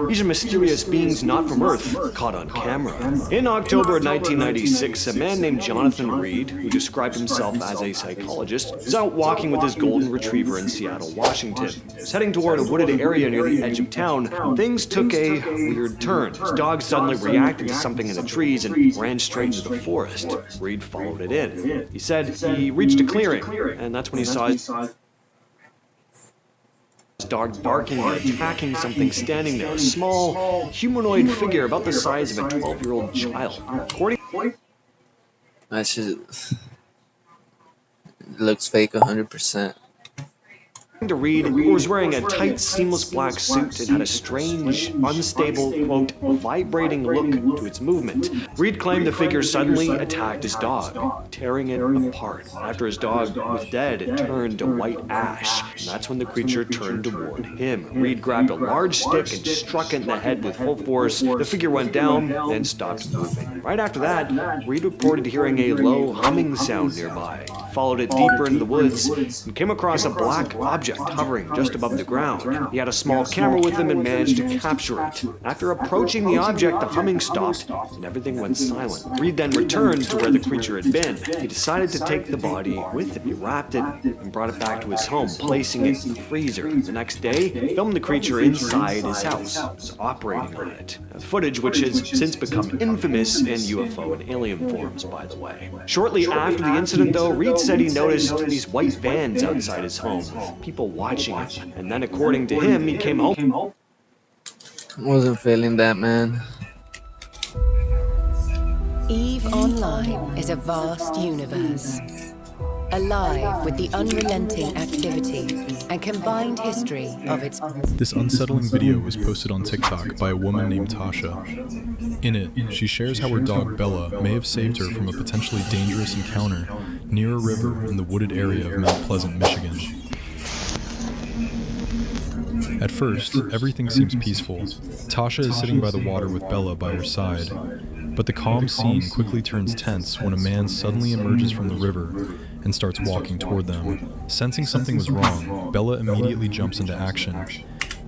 These are mysterious beings not from Earth, caught on camera. In October 1996, a man named Jonathan Reed, who described himself as a psychologist, was out walking with his golden retriever in Seattle, Washington. He was heading toward a wooded area near the edge of town when things took a weird turn. His dog suddenly reacted to something in the trees and ran straight into the forest. Reed followed it in. He said he reached a clearing, and that's when he saw his dog barking and attacking something standing there, a small humanoid figure about the size of a 12-year-old child. According That shit looks fake 100%. to Reed, he was wearing a tight, seamless black suit and had a strange, unstable, quote, vibrating look to its movement. Reed claimed the figure suddenly attacked his dog, tearing it apart. After his dog was dead, it turned to white ash, and that's when the creature turned toward him. Reed grabbed a large stick and struck it in the head with full force. The figure went down, then stopped moving. Right after that, Reed reported hearing a low humming sound nearby. He followed it deeper into the woods and came across a black object hovering just above the ground. He had a small camera with him and managed to capture it. After approaching the object, the humming stopped and everything went silent. Reed then returned to where the creature had been. He decided to take the body with him. He wrapped it and brought it back to his home, placing it in the freezer. The next day, he filmed the creature inside his house. He was operating on it. Footage which has since become infamous in UFO and alien forums, by the way. Shortly after the incident, though, Reed said he noticed these white vans outside his home, people watching him, and then according to him, he came home. Wasn't feeling that, man. EVE Online is a vast universe, alive with the unrelenting activity and combined history of its... This unsettling video was posted on TikTok by a woman named Tasha. In it, she shares how her dog Bella may have saved her from a potentially dangerous encounter near a river in the wooded area of Mount Pleasant, Michigan. At first, everything seems peaceful. Tasha is sitting by the water with Bella by her side. But the calm scene quickly turns tense when a man suddenly emerges from the river and starts walking toward them. Sensing something was wrong, Bella immediately jumps into action,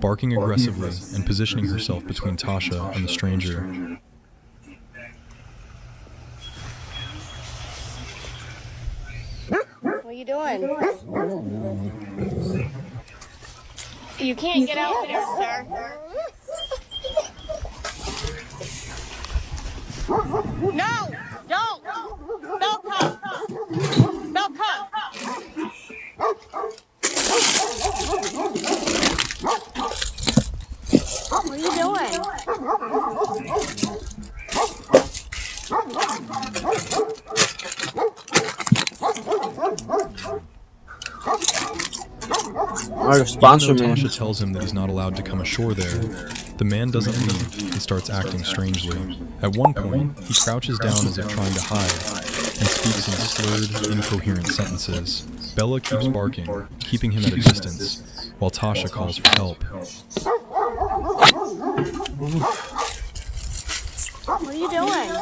barking aggressively and positioning herself between Tasha and the stranger. What are you doing? You can't get out there, sir. No! Don't! Don't come! Don't come! What are you doing? Sponsor me. Tasha tells him that he's not allowed to come ashore there. The man doesn't leave and starts acting strangely. At one point, he crouches down as if trying to hide and speaks in slurred, incoherent sentences. Bella keeps barking, keeping him at a distance, while Tasha calls for help. What are you doing?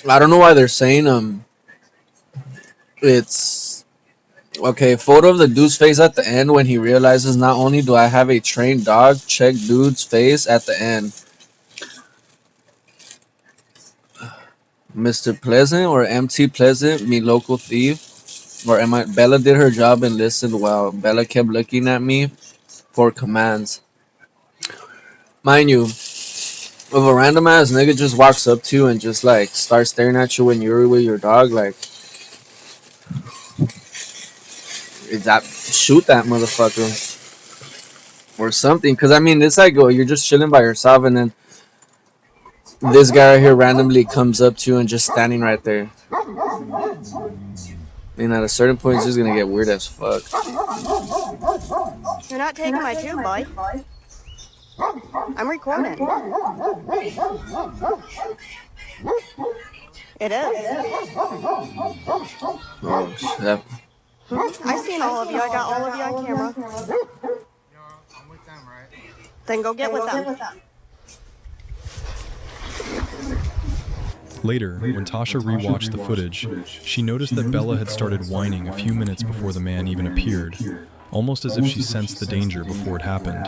I don't know why they're saying it's okay. Photo of the dude's face at the end when he realizes not only do I have a trained dog, check dude's face at the end. Mr. Pleasant or MT Pleasant, me local thief. Or am I? Bella did her job and listened while Bella kept looking at me for commands. Mind you, if a random ass nigga just walks up to you and just like starts staring at you when you're with your dog, like, is that shoot that motherfucker or something? Because I mean, it's like, oh, you're just chilling by yourself, and then this guy right here randomly comes up to you and just standing right there. And at a certain point, it's just gonna get weird as fuck. You're not taking my tube, boy. I'm recording. It is. Oh, shit. I've seen all of you. I got all of you on camera. I'm with them, right? Then go get with them. Later, when Tasha rewatched the footage, she noticed that Bella had started whining a few minutes before the man even appeared, almost as if she sensed the danger before it happened.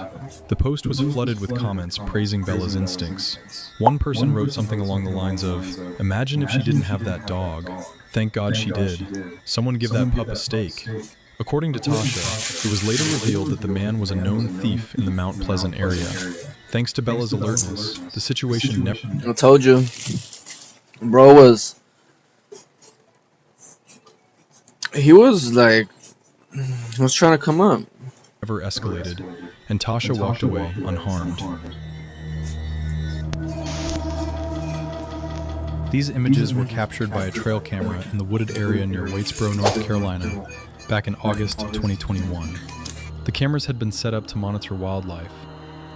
The post was flooded with comments praising Bella's instincts. One person wrote something along the lines of, "Imagine if she didn't have that dog. Thank God she did. Someone give that pup a steak." According to Tasha, it was later revealed that the man was a known thief in the Mount Pleasant area. Thanks to Bella's alertness, the situation never... I told you. Bro he was like, he was trying to come up. Never escalated, and Tasha walked away unharmed. These images were captured by a trail camera in the wooded area near Waitsboro, North Carolina, back in August 2021. The cameras had been set up to monitor wildlife,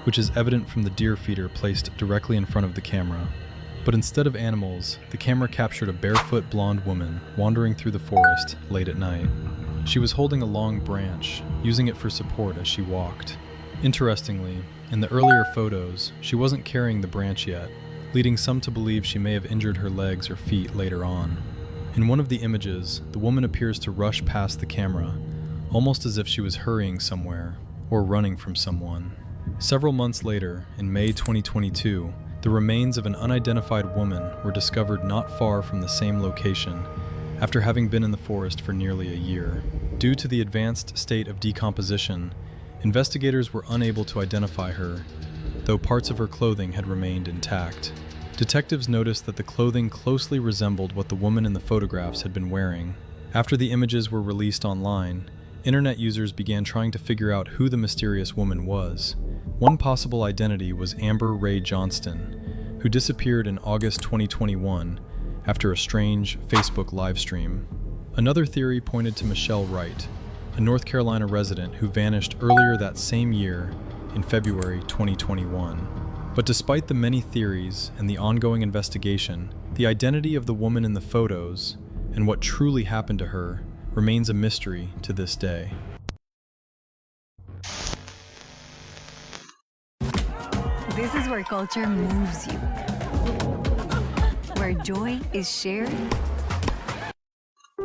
which is evident from the deer feeder placed directly in front of the camera. But instead of animals, the camera captured a barefoot blonde woman wandering through the forest late at night. She was holding a long branch, using it for support as she walked. Interestingly, in the earlier photos, she wasn't carrying the branch yet, leading some to believe she may have injured her legs or feet later on. In one of the images, the woman appears to rush past the camera, almost as if she was hurrying somewhere or running from someone. Several months later, in May 2022, the remains of an unidentified woman were discovered not far from the same location after having been in the forest for nearly a year. Due to the advanced state of decomposition, investigators were unable to identify her, though parts of her clothing had remained intact. Detectives noticed that the clothing closely resembled what the woman in the photographs had been wearing. After the images were released online, internet users began trying to figure out who the mysterious woman was. One possible identity was Amber Ray Johnston, who disappeared in August 2021 after a strange Facebook livestream. Another theory pointed to Michelle Wright, a North Carolina resident who vanished earlier that same year in February 2021. But despite the many theories and the ongoing investigation, the identity of the woman in the photos and what truly happened to her remains a mystery to this day. This is where culture moves you, where joy is shared.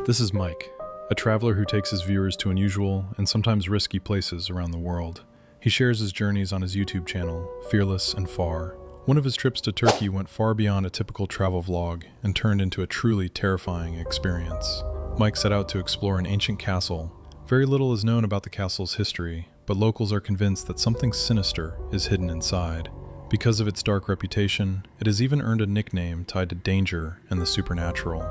This is Mike, a traveler who takes his viewers to unusual and sometimes risky places around the world. He shares his journeys on his YouTube channel, Fearless and Far. One of his trips to Turkey went far beyond a typical travel vlog and turned into a truly terrifying experience. Mike set out to explore an ancient castle. Very little is known about the castle's history, but locals are convinced that something sinister is hidden inside. Because of its dark reputation, it has even earned a nickname tied to danger and the supernatural.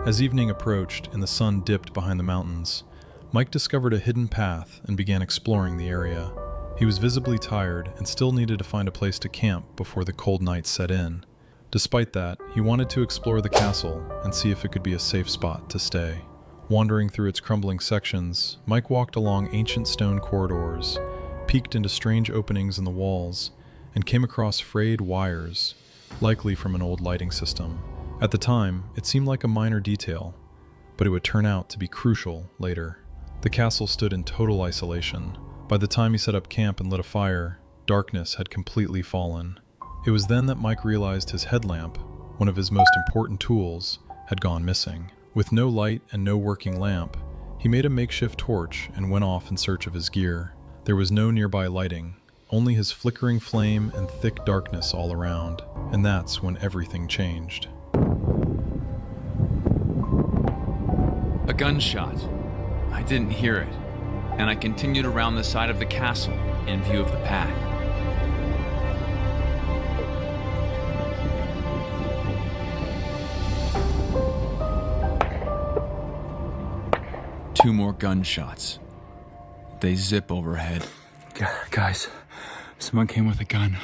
As evening approached and the sun dipped behind the mountains, Mike discovered a hidden path and began exploring the area. He was visibly tired and still needed to find a place to camp before the cold night set in. Despite that, he wanted to explore the castle and see if it could be a safe spot to stay. Wandering through its crumbling sections, Mike walked along ancient stone corridors, peeked into strange openings in the walls, and came across frayed wires, likely from an old lighting system. At the time, it seemed like a minor detail, but it would turn out to be crucial later. The castle stood in total isolation. By the time he set up camp and lit a fire, darkness had completely fallen. It was then that Mike realized his headlamp, one of his most important tools, had gone missing. With no light and no working lamp, he made a makeshift torch and went off in search of his gear. There was no nearby lighting, only his flickering flame and thick darkness all around, and that's when everything changed. A gunshot. I didn't hear it, and I continued around the side of the castle in view of the path. Two more gunshots. They zip overhead. Guys, someone came with a gun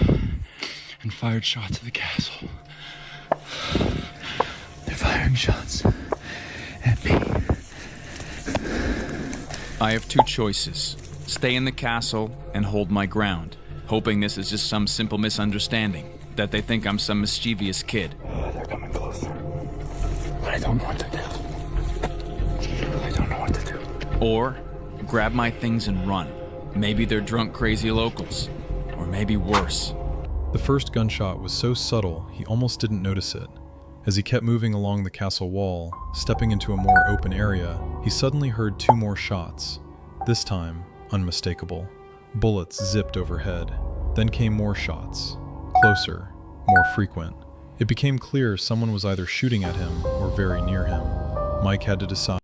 and fired shots at the castle. They're firing shots at me. I have two choices. Stay in the castle and hold my ground, hoping this is just some simple misunderstanding, that they think I'm some mischievous kid. They're coming closer. I don't know what to do. I don't know what to do. Or grab my things and run. Maybe they're drunk, crazy locals. Or maybe worse. The first gunshot was so subtle he almost didn't notice it, As he kept moving along the castle wall, stepping into a more open area, he suddenly heard 2 more shots, this time unmistakable. Bullets zipped overhead. Then came more shots, closer, more frequent. It became clear someone was either shooting at him or very near him. Mike had to decide.